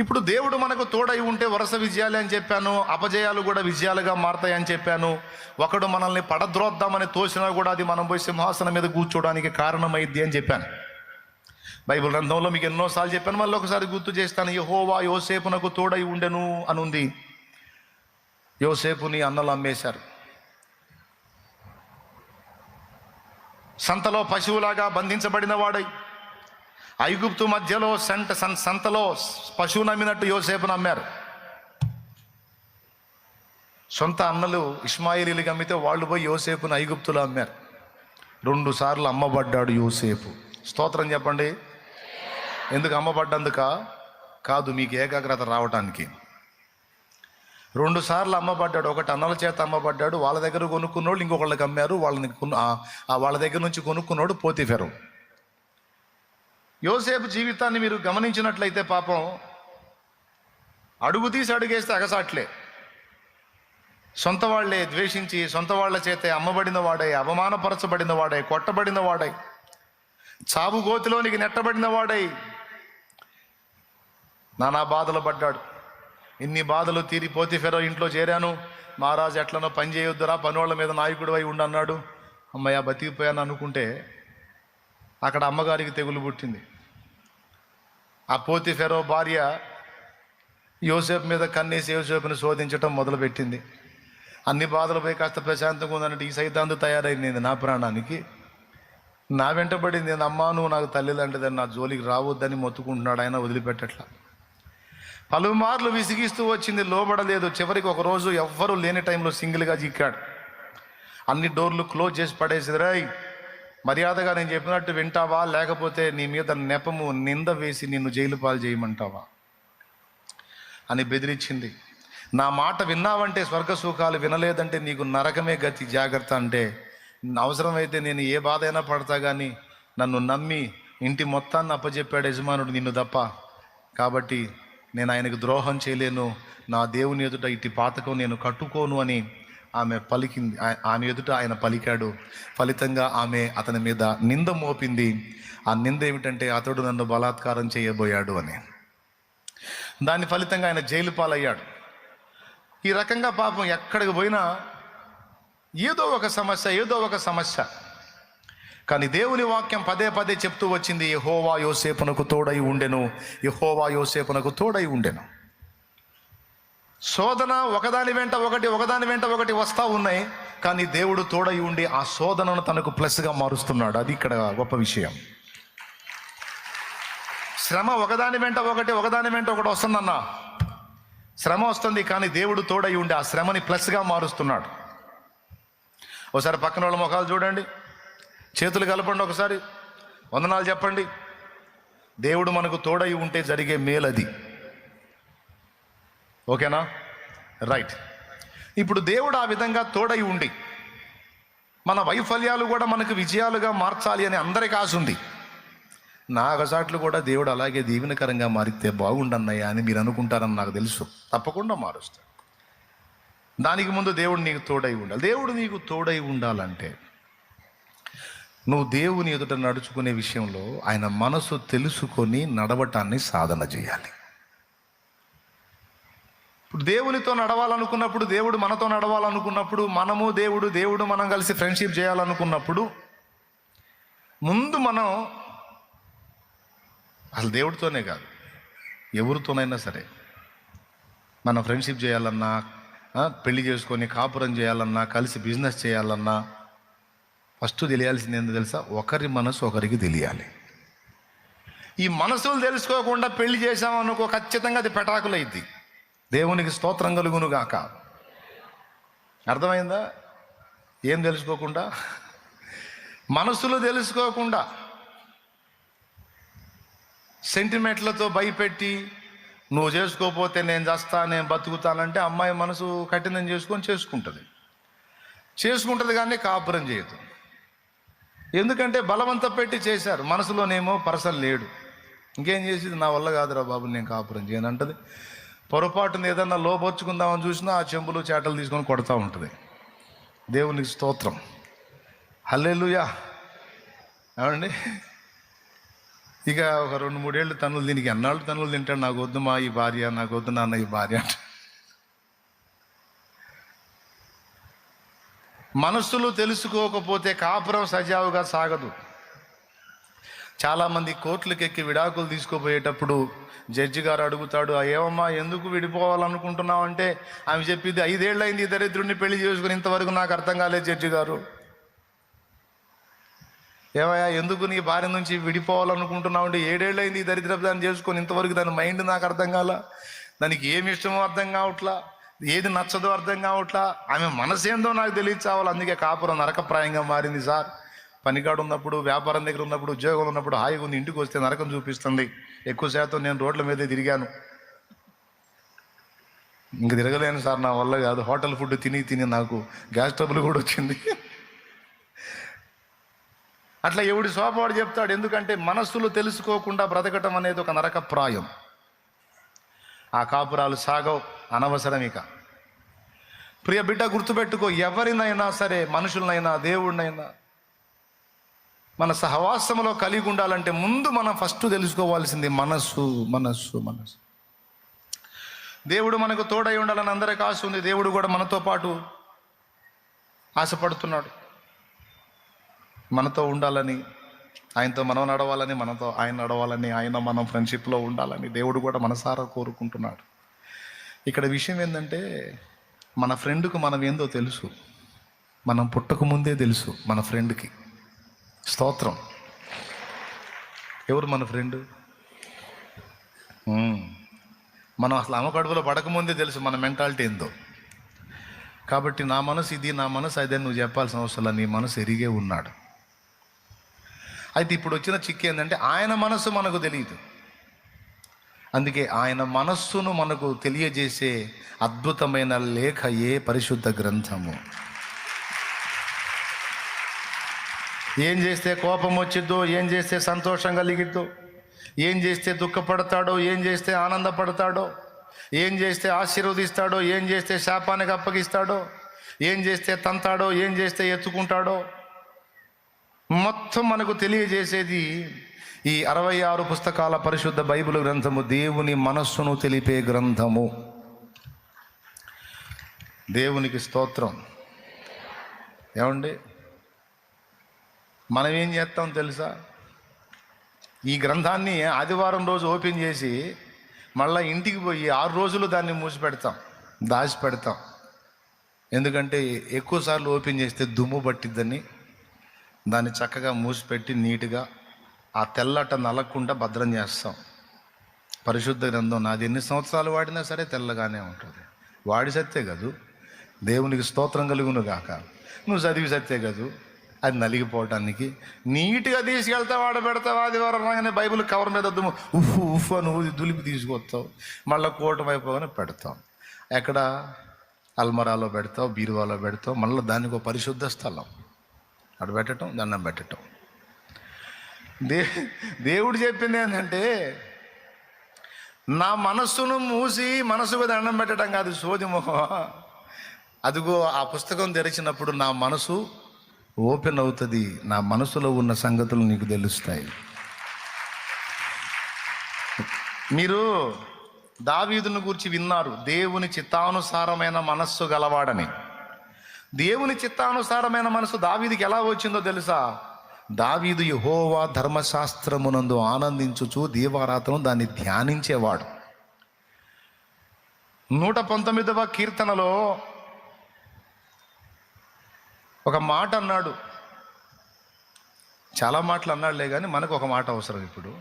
ఇప్పుడు దేవుడు మనకు తోడై ఉంటే వరుస విజయాలే అని చెప్పాను, అపజయాలు కూడా విజయాలుగా మారతాయని చెప్పాను. ఒకడు మనల్ని పడద్రోద్దామని తోసినా కూడా అది మనం పోయి సింహాసనం మీద కూర్చోవడానికి కారణమైద్ది అని చెప్పాను. బైబిల్ గ్రంథంలో మీకు ఎన్నోసార్లు చెప్పాను, మళ్ళీ ఒకసారి గుర్తు చేస్తాను. యెహోవా యోసేపునకు తోడై ఉండెను అని ఉంది. యోసేపుని అన్నలు అమ్మేశారు. సంతలో పశువులాగా బంధించబడిన వాడై ఐగుప్తు మధ్యలో సంతలో పశువును అమ్మినట్టు యోసేపును అమ్మారు. సొంత అన్నలు ఇష్మాయిలీలకు అమ్మితే వాళ్ళు పోయి యోసేపును ఐగుప్తులో అమ్మారు. 2 సార్లు అమ్మబడ్డాడు యోసేపు. స్తోత్రం చెప్పండి. ఎందుకు అమ్మబడ్డందుక కాదు, మీకు ఏకాగ్రత రావటానికి. 2 సార్లు అమ్మబడ్డాడు. ఒకటి అన్నల చేత అమ్మబడ్డాడు, వాళ్ళ దగ్గర కొనుక్కున్నోళ్ళు ఇంకొకళ్ళకి అమ్మారు, వాళ్ళ దగ్గర నుంచి కొనుక్కున్నాడు పోతీఫెరు. యోసేపు జీవితాన్ని మీరు గమనించినట్లయితే పాపం అడుగు తీసి అడుగేస్తే అగసాట్లే. సొంత వాళ్లే ద్వేషించి సొంత వాళ్ల చేతే అమ్మబడిన వాడై, అవమానపరచబడిన వాడై, కొట్టబడిన వాడై, చావు గోతిలోనికి నెట్టబడిన వాడై నానా బాధలు పడ్డాడు. ఇన్ని బాధలు తీరి పోతీఫెరో ఇంట్లో చేరాను, మహారాజు ఎట్లనో పని చేయొద్దురా, పనివాళ్ళ మీద నాయకుడు అయి ఉండన్నాడు. అమ్మయ్య బతికిపోయాను అనుకుంటే అక్కడ అమ్మగారికి తెగులు పుట్టింది. ఆ పోతీఫెరో భార్య యోసేపు మీద కన్నేసి యోసేపుని శోధించటం మొదలుపెట్టింది. అన్ని బాధలు పోయి కాస్త ప్రశాంతంగా ఉందన్నట్టు ఈ సైతాంతు తయారైంది నా ప్రాణానికి. నా వెంటబడింది, అమ్మా నువ్వు నాకు తల్లి లాంటిదని, నా జోలికి రావద్దని మొత్తుకుంటున్నాడు. ఆయన వదిలిపెట్టట్లా. పలుమార్లు విసిగిస్తూ వచ్చింది, లోబడలేదు. చివరికి ఒకరోజు ఎవ్వరూ లేని టైంలో సింగిల్గా చిక్కాడు. అన్ని డోర్లు క్లోజ్ చేసి పడేసి, రాయ్ మర్యాదగా నేను చెప్పినట్టు వింటావా, లేకపోతే నీ మీద నెపము నింద వేసి నిన్ను జైలు పాలు చేయమంటావా అని బెదిరించింది. నా మాట విన్నావంటే స్వర్గ సుఖాలు, వినలేదంటే నీకు నరకమే గతి, జాగ్రత్త అంటే అవసరమైతే నేను ఏ బాధ అయినా పడతా కానీ నన్ను నమ్మి ఇంటి మొత్తాన్ని అప్పచెప్పాడు యజమానుడు నిన్ను తప్ప, కాబట్టి నేను ఆయనకు ద్రోహం చేయలేను, నా దేవుని ఎదుట ఇట్టి పాతకం నేను కట్టుకోను అని ఆమె పలికింది. ఆమె ఎదుట ఆయన పలికాడు. ఫలితంగా ఆమె అతని మీద నింద మోపింది. ఆ నింద ఏమిటంటే అతడు నన్ను బలాత్కారం చేయబోయాడు అని. దాని ఫలితంగా ఆయన జైలు పాలయ్యాడు. ఈ రకంగా పాపం ఎక్కడికి పోయినా ఏదో ఒక సమస్య. కానీ దేవుని వాక్యం పదే పదే చెప్తూ వచ్చింది, యెహోవా యోసేపునకు తోడై ఉండెను, యెహోవా యోసేపునకు తోడై ఉండెను. శోధన ఒకదాని వెంట ఒకటి వస్తూ ఉన్నాయి, కానీ దేవుడు తోడై ఉండి ఆ శోధనను తనకు ప్లస్గా మారుస్తున్నాడు. అది ఇక్కడ గొప్ప విషయం. శ్రమ ఒకదాని వెంట ఒకటి వస్తుందన్నా, శ్రమ వస్తుంది, కానీ దేవుడు తోడై ఉండి ఆ శ్రమని ప్లస్గా మారుస్తున్నాడు. ఒకసారి పక్కన వాళ్ళ ముఖాలు చూడండి, చేతులు కలపండి, ఒకసారి వందనాలు చెప్పండి. దేవుడు మనకు తోడై ఉంటే జరిగే మేలది. ఓకేనా? రైట్. ఇప్పుడు దేవుడు ఆ విధంగా తోడై ఉండి మన వైఫల్యాలు కూడా మనకు విజయాలుగా మార్చాలి అని అందరికీ ఆశ ఉంది. నా అగసాట్లు కూడా దేవుడు అలాగే దీవెనకరంగా మారితే బాగుండన్నయ్యా అని మీరు అనుకుంటారని నాకు తెలుసు. తప్పకుండా మారుస్తాడు. దానికి ముందు దేవుడు నీకు తోడై ఉండాలి. దేవుడు నీకు తోడై ఉండాలంటే నువ్వు దేవుని ఎదుట నడుచుకునే విషయంలో ఆయన మనసు తెలుసుకొని నడవటాన్ని సాధన చేయాలి. ఇప్పుడు దేవునితో నడవాలనుకున్నప్పుడు, దేవుడు మనతో నడవాలనుకున్నప్పుడు, దేవుడు మనం కలిసి ఫ్రెండ్షిప్ చేయాలనుకున్నప్పుడు ముందు మనం అసలు దేవుడితోనే కాదు ఎవరితోనైనా సరే మనం ఫ్రెండ్షిప్ చేయాలన్నా, పెళ్లి చేసుకొని కాపురం చేయాలన్నా, కలిసి బిజినెస్ చేయాలన్నా ఫస్ట్ తెలియాల్సింది ఏంటో తెలుసా? ఒకరి మనసు ఒకరికి తెలియాలి. ఈ మనసులు తెలుసుకోకుండా పెళ్లి చేసామనుకో ఖచ్చితంగా అది పెటాకులైద్ది. దేవునికి స్తోత్రం కలుగును గాక. అర్థమైందా? ఏం తెలుసుకోకుండా, మనసులు తెలుసుకోకుండా సెంటిమెంట్లతో భయపెట్టి నువ్వు చేసుకోకపోతే నేను చేస్తా, నేను బతుకుతానంటే అమ్మాయి మనసు కఠినం చేసుకుంటుంది కానీ కాపురం చేయదు. ఎందుకంటే బలవంత పెట్టి చేశారు. మనసులోనేమో పర్సన్ లేడు. ఇంకేం చేసేది, నా వల్ల కాదురా బాబు నేను కాపురం చేయను అంటది. పొరపాటున ఏదన్నా లోపొచ్చుకుందామని చూసినా ఆ చెంబులు చేటలు తీసుకొని కొడతా ఉంటుంది. దేవునికి స్తోత్రం, హల్లెలూయా. ఏమండి, ఇక ఒక 2-3 ఏళ్ళు తనులు దీనికి ఎన్నాళ్ళు తనులు తింటాడు, నాకు వద్దు మా ఈ భార్య, నాకు వద్దు నాన్న ఈ భార్య అంట. మనస్సులు తెలుసుకోకపోతే కాపురం సజావుగా సాగదు. చాలామంది కోర్టులకు ఎక్కి విడాకులు తీసుకోపోయేటప్పుడు జడ్జి గారు అడుగుతాడు, ఏమమ్మా ఎందుకు విడిపోవాలనుకుంటున్నావు అంటే ఆమె చెప్పింది, 5 ఏళ్ళైంది ఈ దరిద్రుడిని పెళ్లి చేసుకుని, ఇంతవరకు నాకు అర్థం కాలేదు జడ్జి గారు. ఏమయ్యా ఎందుకు నీ భార్య నుంచి విడిపోవాలనుకుంటున్నావు అంటే 7 ఏళ్ళైంది ఈ దరిద్రపు దాన్ని చేసుకొని, ఇంతవరకు దాని మైండ్ నాకు అర్థం కాల, దానికి ఏమి ఇష్టమో అర్థం కావట్లా, ఏది నచ్చదో అర్థం కావట్లా, ఆమె మనసు ఏందో నాకు తెలియచావాలి. అందుకే కాపురం నరకప్రాయంగా మారింది సార్. పనికాడు ఉన్నప్పుడు, వ్యాపారం దగ్గర ఉన్నప్పుడు, ఉద్యోగం ఉన్నప్పుడు హాయిగా ఉంది, ఇంటికి వస్తే నరకం చూపిస్తుంది. ఎక్కువ శాతం నేను రోడ్ల మీదే తిరిగాను, ఇంక తిరగలేను సార్, నా వల్ల కాదు. హోటల్ ఫుడ్ తిని తిని నాకు గ్యాస్ ట్రబుల్ కూడా వచ్చింది. అట్లా ఎవడి శోభవాడు చెప్తాడు. ఎందుకంటే మనస్సులు తెలుసుకోకుండా బ్రతకటం అనేది ఒక నరకప్రాయం. ఆ కాపురాలు సాగవు, అనవసరం. ఇక ప్రియ బిడ్డ గుర్తుపెట్టుకో, ఎవరినైనా సరే, మనుషులనైనా దేవుడినైనా మన సహవాసంలో కలిగి ఉండాలంటే ముందు మనం ఫస్ట్ తెలుసుకోవాల్సింది మనస్సు. మనస్సు మనస్సు దేవుడు మనకు తోడై ఉండాలని అందరికీ ఆశ ఉంది. దేవుడు కూడా మనతో పాటు ఆశపడుతున్నాడు, మనతో ఉండాలని, ఆయనతో మనం నడవాలని, మనతో ఆయన నడవాలని, ఆయన మనం ఫ్రెండ్షిప్లో ఉండాలని దేవుడు కూడా మనసారా కోరుకుంటున్నాడు. ఇక్కడ విషయం ఏంటంటే, మన ఫ్రెండ్కు మనం ఏందో తెలుసు. మనం పుట్టక ముందే తెలుసు మన ఫ్రెండ్కి. స్తోత్రం. ఎవరు మన ఫ్రెండ్? మనం అసలు అమ్మ కడుపులో పడకముందే తెలుసు మన మెంటాలిటీ ఏందో. కాబట్టి నా మనసు ఇది, నా మనసు అదే నువ్వు చెప్పాల్సిన అవసరం, నీ మనసు ఎరిగే ఉన్నాడు. అయితే ఇప్పుడు వచ్చిన చిక్కు ఏంటంటే, ఆయన మనసు మనకు తెలియదు. అందుకే ఆయన మనస్సును మనకు తెలియజేసే అద్భుతమైన లేఖయే పరిశుద్ధ గ్రంథము. ఏం చేస్తే కోపం వచ్చిద్దో, ఏం చేస్తే సంతోషం కలిగిద్దో, ఏం చేస్తే దుఃఖపడతాడో, ఏం చేస్తే ఆనందపడతాడో, ఏం చేస్తే ఆశీర్వదిస్తాడో, ఏం చేస్తే శాపానికి అప్పగిస్తాడో, ఏం చేస్తే తంతాడో, ఏం చేస్తే ఎత్తుకుంటాడో, మొత్తం మనకు తెలియజేసేది ఈ 66 పుస్తకాల పరిశుద్ధ బైబిల్ గ్రంథము. దేవుని మనస్సును తెలిపే గ్రంథము. దేవునికి స్తోత్రం. ఏమండి, మనం ఏం చేస్తాం తెలుసా? ఈ గ్రంథాన్ని ఆదివారం రోజు ఓపెన్ చేసి మళ్ళీ ఇంటికి పోయి 6 రోజులు దాన్ని మూసిపెడతాం, దాచిపెడతాం. ఎందుకంటే ఎక్కువసార్లు ఓపెన్ చేస్తే దుమ్ము పట్టిద్దని దాన్ని చక్కగా మూసిపెట్టి నీట్గా ఆ తెల్లట నలగకుండా భద్రం చేస్తాం. పరిశుద్ధ గ్రంథం నాది ఎన్ని సంవత్సరాలు వాడినా సరే తెల్లగానే ఉంటుంది. వాడి సత్తే కదూ, దేవునికి స్తోత్రం కలుగును గాక. నువ్వు చదివి సత్తే కదూ, అది నలిగిపోవటానికి నీట్గా తీసుకెళ్తావు, ఆడబెడతావు. ఆదివారం రాగానే బైబిల్ కవర్ మీద దుమ్ము ఉఫ్ ఉఫ్ నువ్వు దులిపి తీసుకొస్తావు, మళ్ళీ కూటమి అయిపోగానే పెడతావు. ఎక్కడ? అల్మరాలో పెడతావు, బీరువాలో పెడతావు. మళ్ళీ దానికి ఒక పరిశుద్ధ స్థలం, అక్కడ పెట్టడం, దండం పెట్టడం. దేవుడు చెప్పింది ఏంటంటే, నా మనస్సును మూసి మనసుకు దండం పెట్టడం కాదు, సోదిమోహ. అదిగో ఆ పుస్తకం తెరిచినప్పుడు నా మనసు ఓపెన్ అవుతుంది, నా మనసులో ఉన్న సంగతులు నీకు తెలుస్తాయి. మీరు దావీదును గురించి విన్నారు, దేవుని చిత్తానుసారమైన మనస్సు గలవాడని. దేవుని చిత్తానుసారమైన మనసు దావీదుకి ఎలా వచ్చిందో తెలుసా? దావీదు యెహోవా ధర్మశాస్త్రమునందు ఆనందించుచు దీవారాత్రం దాన్ని ధ్యానించేవాడు. 119వ కీర్తనలో ఒక మాట అన్నాడు. చాలా మాటలు అన్నాడులే కానీ మనకు ఒక మాట అవసరం ఇప్పుడు.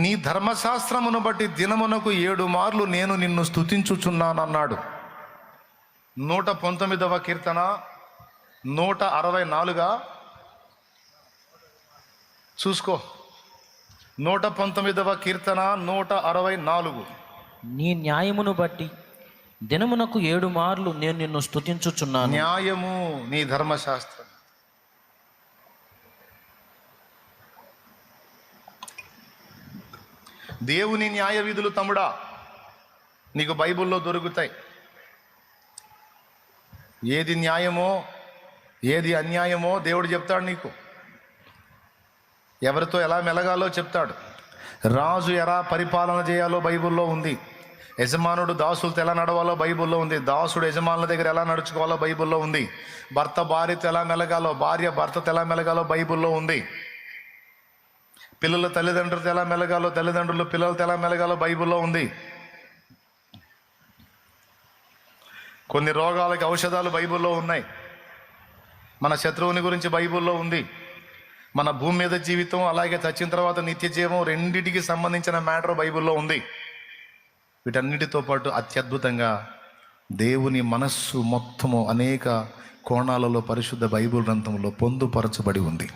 నీ ధర్మశాస్త్రమును బట్టి దినమునకు 7 మార్లు నేను నిన్ను స్తుతించుచున్నానన్నాడు. 119వ కీర్తన 164 చూసుకో. 119వ కీర్తన 164. నీ న్యాయమును బట్టి దినమునకు 7 మార్లు నేను నిన్ను స్తుతించుచున్నాను. న్యాయము నీ ధర్మశాస్త్రం. దేవుని న్యాయ విధులు తమ్ముడా నీకు బైబిల్లో దొరుకుతాయి. ఏది న్యాయమో ఏది అన్యాయమో దేవుడు చెప్తాడు నీకు. ఎవరితో ఎలా మెలగాలో చెప్తాడు. రాజు ఎలా పరిపాలన చేయాలో బైబిల్లో ఉంది. యజమానుడు దాసులతో ఎలా నడవాలో బైబిల్లో ఉంది. దాసుడు యజమానుల దగ్గర ఎలా నడుచుకోవాలో బైబిల్లో ఉంది. భర్త భార్యతో ఎలా మెలగాలో, భార్య భర్తతో ఎలా మెలగాలో బైబిల్లో ఉంది. పిల్లల తల్లిదండ్రులతో ఎలా మెలగాలో, తల్లిదండ్రులు పిల్లలతో ఎలా మెలగాలో బైబిల్లో ఉంది. కొన్ని రోగాలకి ఔషధాలు బైబిల్లో ఉన్నాయి. మన శత్రువుని గురించి బైబిల్లో ఉంది. మన భూమి మీద జీవితం, అలాగే చచ్చిన తర్వాత నిత్య జీవం, రెండిటికి సంబంధించిన మ్యాటర్ బైబిల్లో ఉంది. వీటన్నిటితో పాటు అత్యద్భుతంగా దేవుని మనస్సు మొత్తము అనేక కోణాలలో పరిశుద్ధ బైబిల్ గ్రంథంలో పొందుపరచబడి ఉంది.